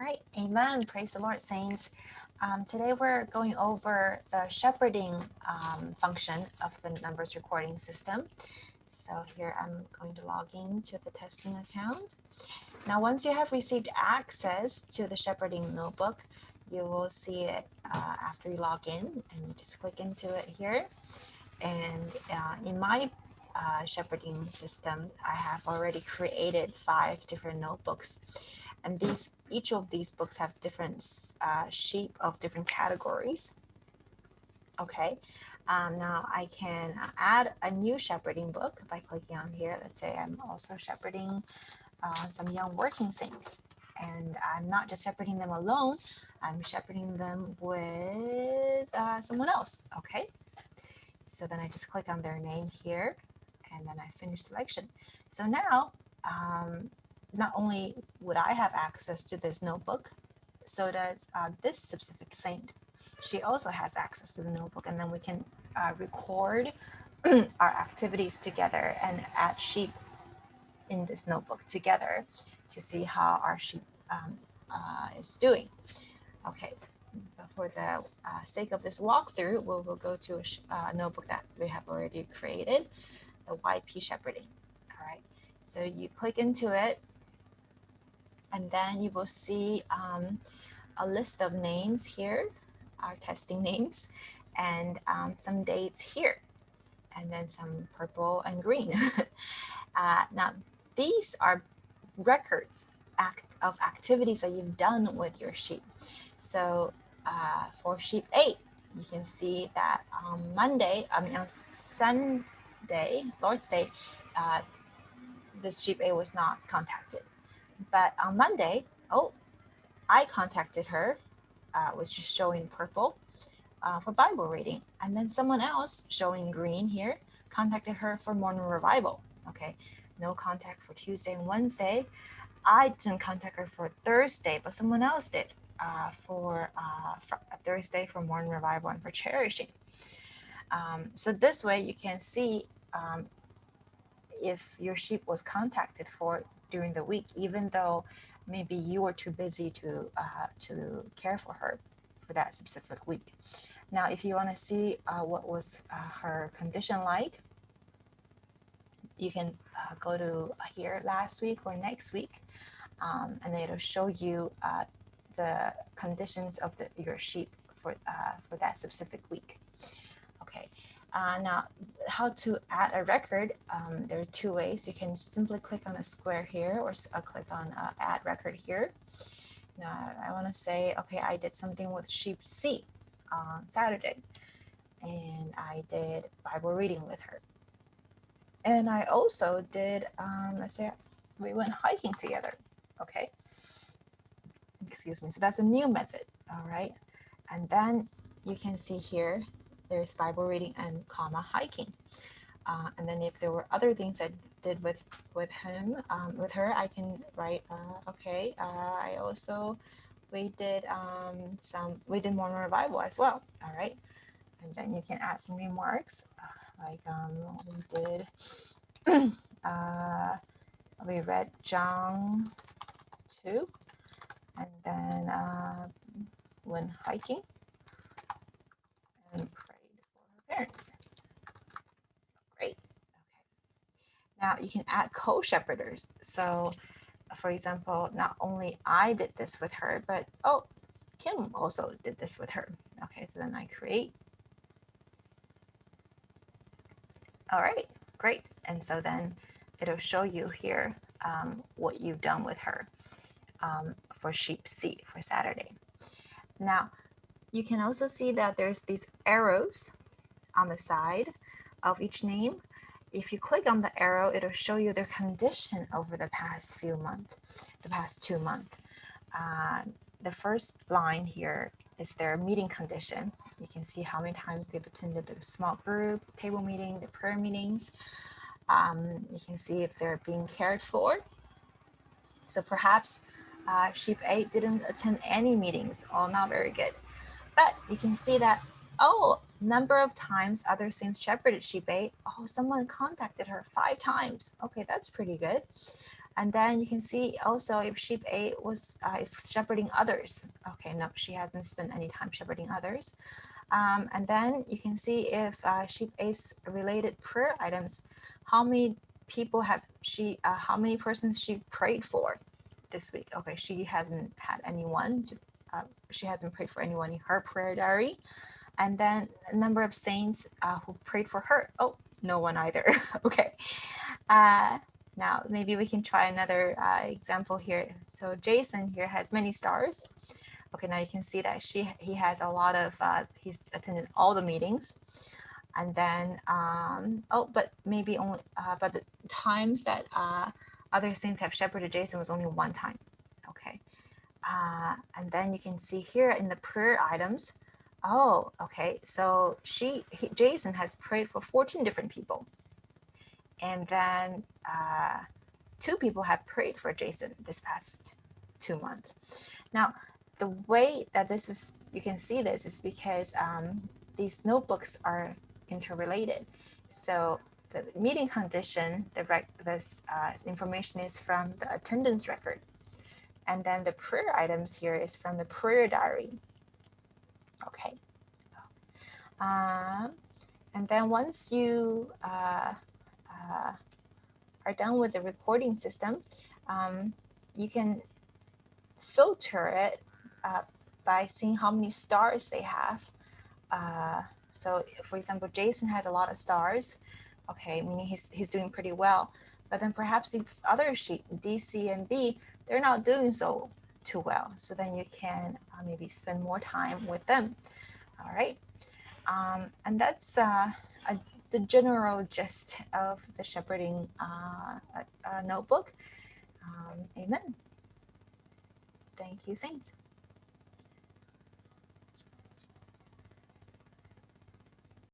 right, amen. Praise the Lord, saints. Today we're going over the shepherding function of the numbers recording system. So here I'm going to log in to the testing account. Now, once you have received access to the shepherding notebook, you will see it after you log in, and you just click into it here. And in my shepherding system, I have already created 5 different notebooks. And each of these books have different shape of different categories. Okay, now I can add a new shepherding book by clicking on here. Let's say I'm also shepherding some young working saints. And I'm not just shepherding them alone, I'm shepherding them with someone else. Okay, so then I just click on their name here, and then I finish selection. So now, not only would I have access to this notebook, so does this specific saint. She also has access to the notebook, and then we can record our activities together and add sheep in this notebook together to see how our sheep is doing. Okay, but for the sake of this walkthrough, we'll go to a notebook that we have already created, the YP Shepherding. All right, so you click into it, and then you will see a list of names here, our testing names, and some dates here, and then some purple and green. Now, these are records of activities that you've done with your sheep. So for sheep 8, you can see that on Sunday, Lord's Day, this sheep 8 was not contacted. But on Monday, I contacted her, was just showing purple for Bible reading. And then someone else showing green here contacted her for morning revival. Okay, no contact for Tuesday and Wednesday. I didn't contact her for Thursday, but someone else did for Thursday for morning revival and for cherishing. So this way you can see if your sheep was contacted for during the week, even though maybe you were too busy to care for her for that specific week. Now, if you want to see what was her condition like, you can go to here last week or next week, and it'll show you the conditions of your sheep for that specific week. Okay. Now, how to add a record? There are 2 ways. You can simply click on a square here, or click on add record here. Now, I want to say, okay, I did something with sheep C on Saturday, and I did Bible reading with her. And I also did, let's say we went hiking together. Okay. Excuse me. So that's a new method. All right. And then you can see here, there's Bible reading and comma hiking. And then if there were other things I did with her, I can write, okay, we did morning revival as well. All right. And then you can add some remarks, like we read John 2, and then went hiking and prayed for her parents. Great. Okay. Now you can add co-shepherders. So, for example, not only I did this with her, but Kim also did this with her. Okay, so then I create. All right, great. And so then it'll show you here what you've done with her for sheep C for Saturday. Now, you can also see that there's these arrows on the side of each name. If you click on the arrow, it'll show you their condition over the past 2 months. The first line here is their meeting condition. You can see how many times they've attended the small group, table meeting, the prayer meetings. You can see if they're being cared for. So perhaps sheep 8 didn't attend any meetings. Not very good. But you can see that, number of times other saints shepherded sheep 8. Someone contacted her 5 times. Okay, that's pretty good. And then you can see also if sheep A was is shepherding others. Okay, no, she hasn't spent any time shepherding others. And then you can see if sheep A's related prayer items, how many people have how many persons she prayed for this week. Okay, she hasn't had anyone to, she hasn't prayed for anyone in her prayer diary. And then a number of saints who prayed for her. Oh, no one either. Okay. Now maybe we can try another example here. So Jason here has many stars. Okay, now you can see that he has a lot of, he's attended all the meetings. And then, oh, but maybe only, but the times that other saints have shepherded Jason was only one time. Okay. And then you can see here in the prayer items, oh, okay, so Jason has prayed for 14 different people. And then 2 people have prayed for Jason this past 2 months. Now, the way that this is, you can see this is because these notebooks are interrelated. So the meeting condition, this information is from the attendance record. And then the prayer items here is from the prayer diary. Okay. And then once you are done with the recording system, you can filter it by seeing how many stars they have. So for example, Jason has a lot of stars, okay, meaning he's doing pretty well. But then perhaps these other sheep, D, C, and B, they're not doing so too well. So then you can maybe spend more time with them. All right. And that's the general gist of the shepherding notebook. Amen. Thank you, saints.